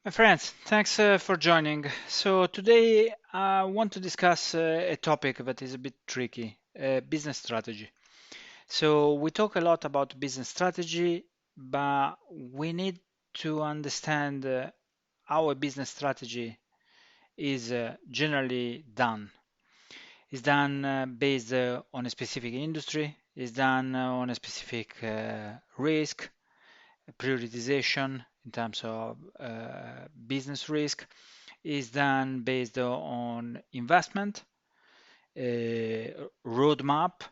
My friends, thanks for joining. So today I want to discuss a topic that is a bit tricky, business strategy. So we talk a lot about business strategy, but we need to understand how a business strategy is generally done. It's done based on a specific industry, it's done on a specific risk, prioritization in terms of business risk is done based on investment, roadmap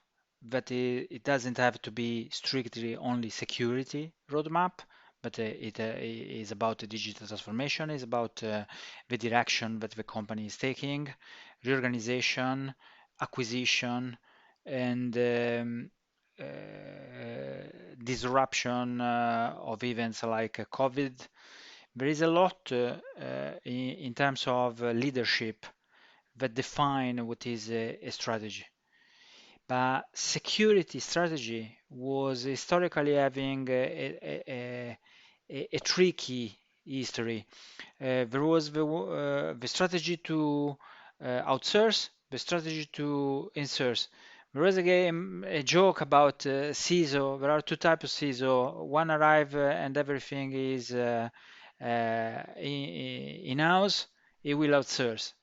that it doesn't have to be strictly only security roadmap, but it is about the digital transformation, is about the direction that the company is taking, reorganization, acquisition, and uh, disruption of events like COVID. There is a lot in terms of leadership that define what is a strategy. But security strategy was historically having a tricky history. There was the strategy to outsource, the strategy to insource. There was a joke about CISO. There are two types of CISO. One arrive and everything is in-house. He will outsource.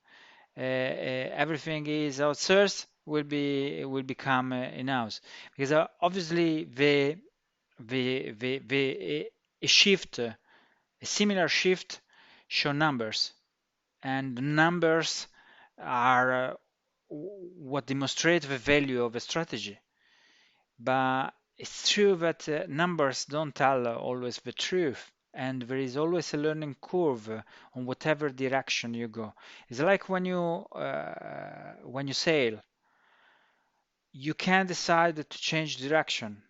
Everything is outsourced will become in-house because obviously the a shift a similar shift show numbers, and the numbers are what demonstrate the value of a strategy. But it's true that numbers don't tell always the truth, and there is always a learning curve on whatever direction you go. It's like when you sail, you can decide to change direction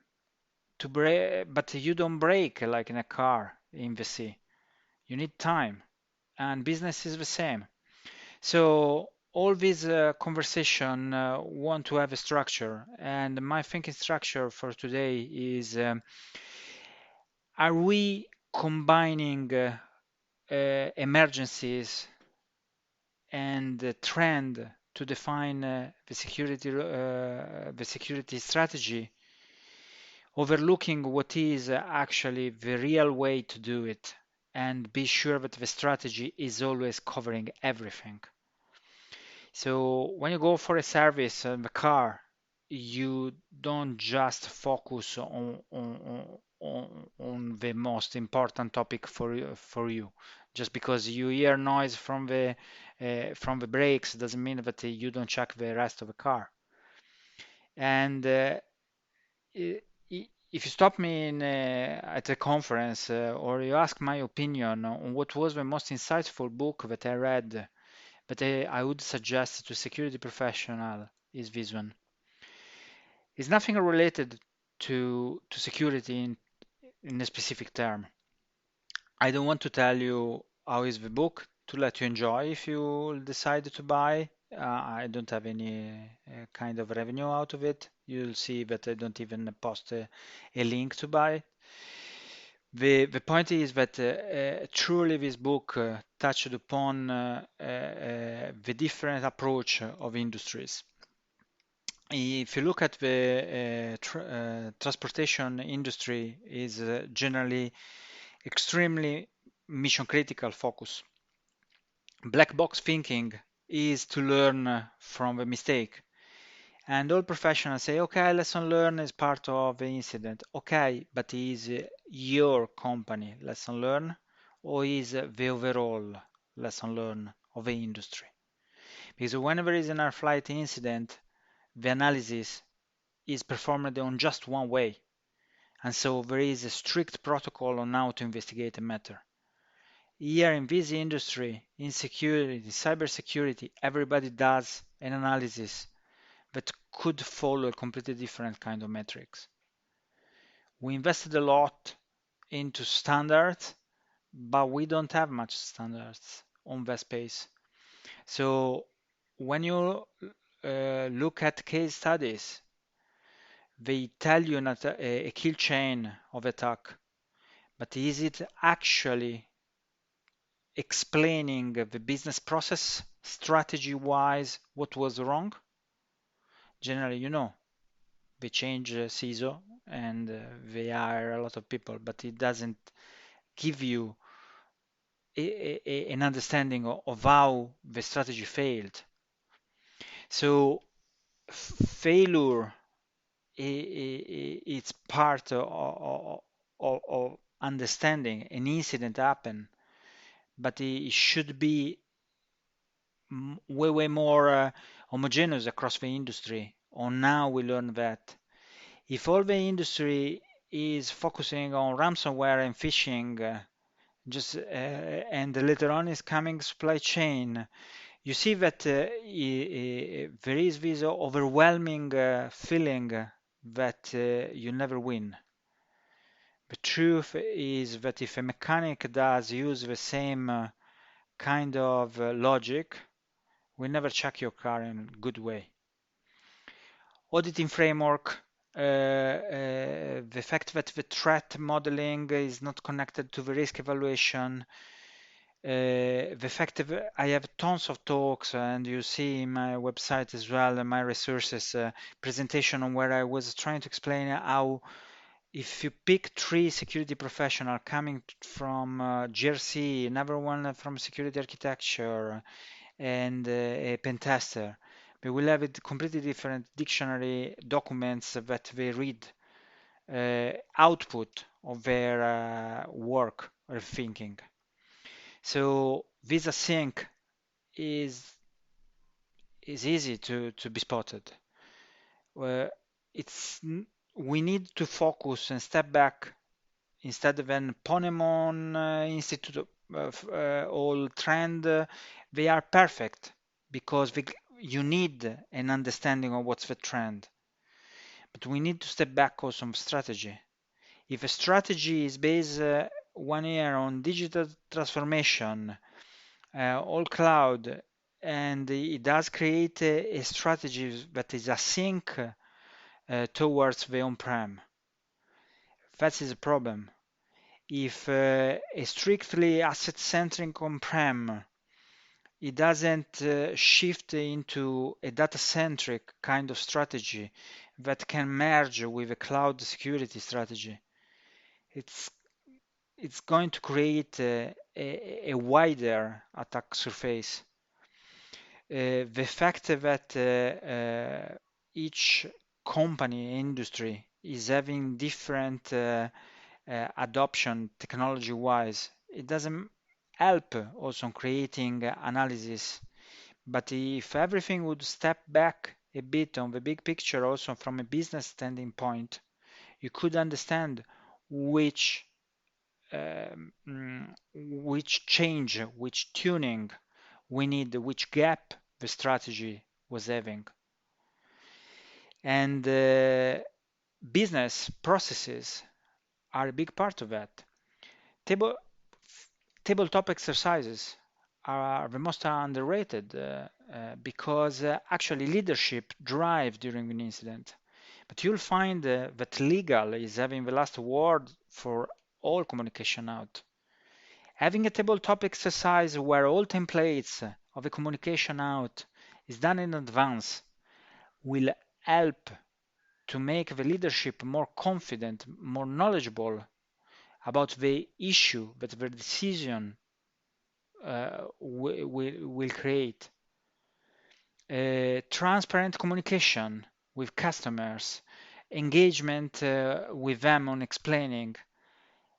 to brake, but you don't brake like in a car in the sea. You need time, and business is the same. So all these conversation want to have a structure, and my thinking structure for today is: are we combining emergencies and the trend to define the security strategy, overlooking what is actually the real way to do it, and be sure that the strategy is always covering everything? So when you go for a service in the car, you don't just focus on the most important topic for you. Just because you hear noise from the brakes doesn't mean that you don't check the rest of the car. And i- if you stop me at a conference or you ask my opinion on what was the most insightful book that I read, but I would suggest to security professional is this one. It's nothing related to security in a specific term. I don't want to tell you how is the book to let you enjoy if you decide to buy. I don't have any kind of revenue out of it. You'll see that I don't even post a link to buy. The point is that truly this book touched upon the different approach of industries. If you look at the transportation industry is generally extremely mission critical focus. Black box thinking is to learn from the mistake. And all professionals say, okay, lesson learned is part of the incident. Okay, but is your company lesson learned or is the overall lesson learned of the industry? Because whenever there is an air flight incident, the analysis is performed on just one way. And so there is a strict protocol on how to investigate a matter. Here in this industry, in security, cybersecurity, everybody does an analysis that could follow a completely different kind of metrics. We invested a lot into standards, but we don't have much standards on that space. So when you look at case studies, they tell you not a kill chain of attack, but is it actually explaining the business process strategy-wise what was wrong. Generally, they change CISO and they hire a lot of people, but it doesn't give you an understanding of how the strategy failed. So failure it's part of understanding an incident happen, but it should be way more homogeneous across the industry. On now we learn that if all the industry is focusing on ransomware and phishing, just and later on is coming supply chain, you see that there is this overwhelming feeling that you never win. The truth is that if a mechanic does use the same kind of logic, we never check your car in a good way. Auditing framework, the fact that the threat modeling is not connected to the risk evaluation, the fact that I have tons of talks, and you see in my website as well, my resources presentation on where I was trying to explain how if you pick three security professional coming from GRC, another one from security architecture, and a pen tester, they will have a completely different dictionary documents that they read, output of their work or thinking. So this async is is easy to be spotted. Uh, it's we need to focus and step back instead of an Ponemon Institute all trend. They are perfect because you need an understanding of what's the trend. But we need to step back also on strategy. If a strategy is based 1 year on digital transformation, all cloud, and it does create a strategy that is async towards the on-prem. That is a problem. If a strictly asset-centric on-prem, it doesn't shift into a data-centric kind of strategy that can merge with a cloud security strategy. It's it's going to create a wider attack surface. The fact that each company industry is having different adoption technology-wise, it doesn't help also on creating analysis. But if everything would step back a bit on the big picture, also from a business standing point, you could understand which change, which tuning we need, which gap the strategy was having. And business processes are a big part of that. Table, tabletop exercises are the most underrated because actually leadership drive during an incident. But you'll find that legal is having the last word for all communication out. Having a tabletop exercise where all templates of the communication out is done in advance will help to make the leadership more confident, more knowledgeable about the issue that the decision will create. Transparent communication with customers, engagement with them on explaining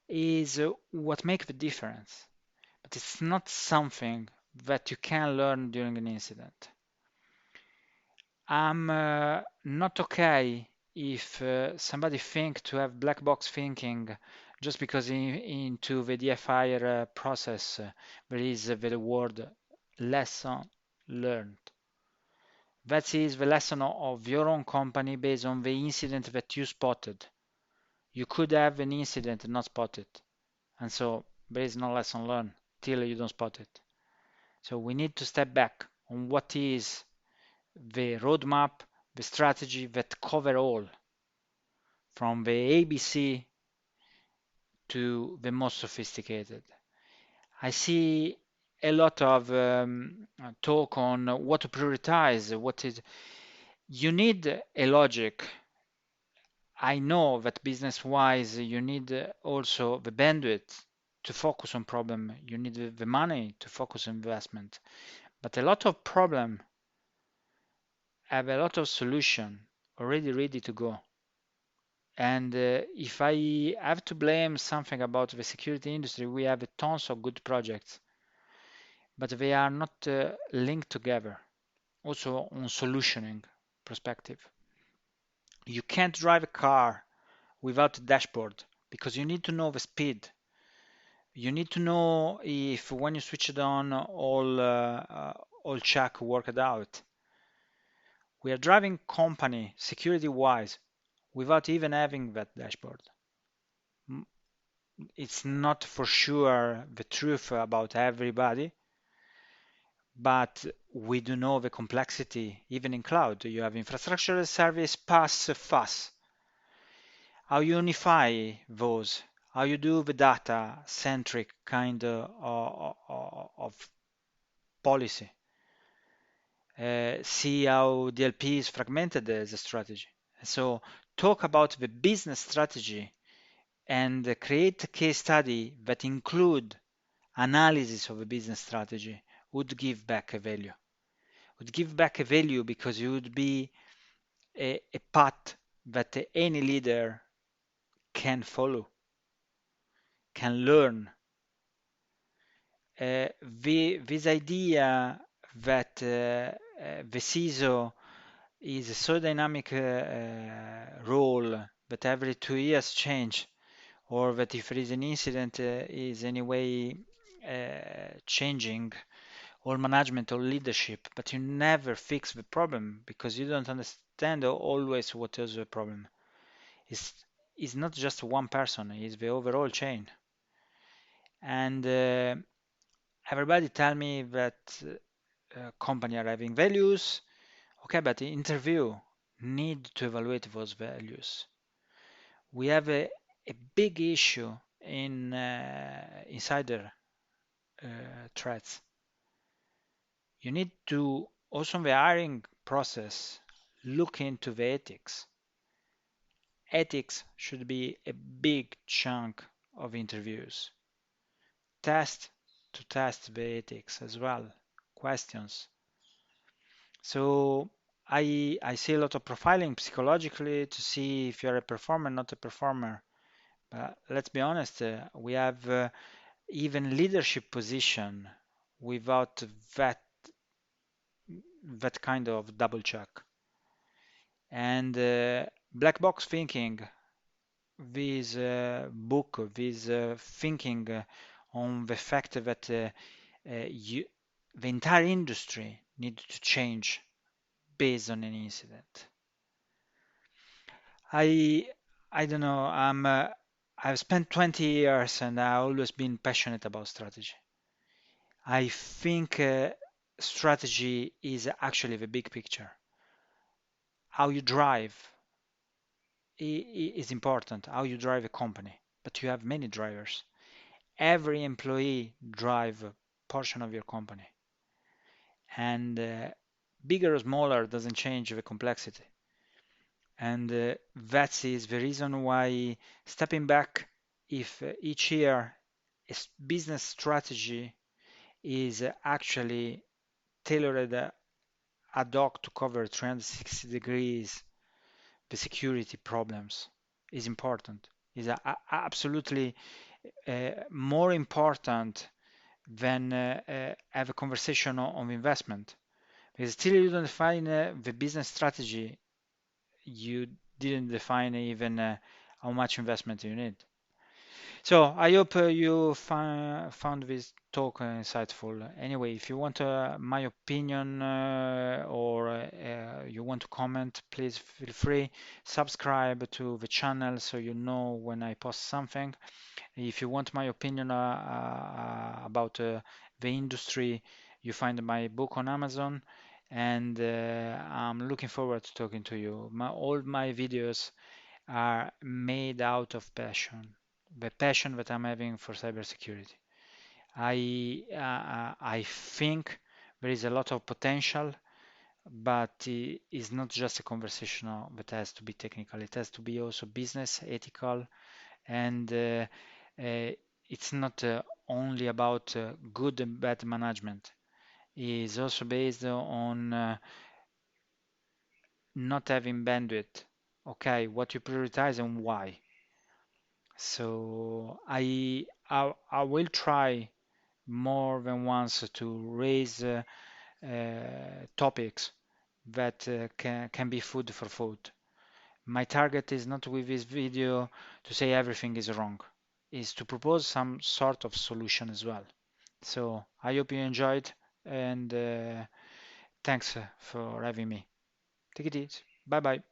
is what makes the difference. But it's not something that you can learn during an incident. I'm not okay if somebody think to have black box thinking just because into the DFI process there is the word lesson learned. That is the lesson of your own company based on the incident that you spotted. You could have an incident and not spot it, and so there is no lesson learned till you don't spot it. So we need to step back on what is the roadmap, the strategy that cover all, from the ABC to the most sophisticated. I see a lot of talk on what to prioritize, what is you need a logic. I know that business-wise, you need also the bandwidth to focus on problem. You need the money to focus on investment. But a lot of problem have a lot of solution already ready to go. And if I have to blame something about the security industry, we have tons of good projects, but they are not linked together. Also on solutioning perspective. You can't drive a car without a dashboard because you need to know the speed. You need to know if when you switch it on, all check worked out. We are driving company security-wise without even having that dashboard. It's not for sure the truth about everybody, but we do know the complexity even in cloud. You have infrastructure as service, PaaS, FaaS. How you unify those, how you do the data-centric kind of policy. See how DLP is fragmented as a strategy. So talk about the business strategy and create a case study that include analysis of a business strategy would give back a value. Would give back a value because it would be a path that any leader can follow, can learn. This idea that the CISO is a so dynamic role that every 2 years change, or that if there is an incident is anyway changing all management or leadership, but you never fix the problem because you don't understand always what is the problem. It's, it's not just one person, it's the overall chain. And everybody tell me that company are having values. Okay, but the interview need to evaluate those values. We have a big issue in insider threats. You need to also in the hiring process look into the ethics. Ethics should be a big chunk of interviews. Test to test the ethics as well. Questions. So I see a lot of profiling psychologically to see if you're a performer, not a performer. But let's be honest, we have even leadership position without that kind of double check. And black box thinking, this book, this thinking on the fact that the entire industry needs to change based on an incident. I I don't know. I've spent 20 years and I've always been passionate about strategy. I think strategy is actually the big picture. How you drive is important, how you drive a company, but you have many drivers. Every employee drive a portion of your company, and bigger or smaller doesn't change the complexity. And that is the reason why stepping back, if each year business strategy is actually tailored ad hoc to cover 360 degrees the security problems is important, is absolutely more important than have a conversation on investment. Because till you don't define the business strategy, you didn't define even how much investment you need. So I hope you found this talk insightful. Anyway, if you want my opinion or you want to comment, please feel free. Subscribe to the channel so you know when I post something. If you want my opinion about the industry, you find my book on Amazon, and I'm looking forward to talking to you. All my videos are made out of passion, the passion that I'm having for cybersecurity. I think there is a lot of potential, but it's not just a conversational that has to be technical. It has to be also business, ethical, and it's not only about good and bad management. It's also based on not having bandwidth. Okay, what you prioritize and why. So I will try more than once to raise topics that can be food for thought. My target is not with this video to say everything is wrong, is to propose some sort of solution as well. So I hope you enjoyed and thanks for having me. Take it easy. Bye bye.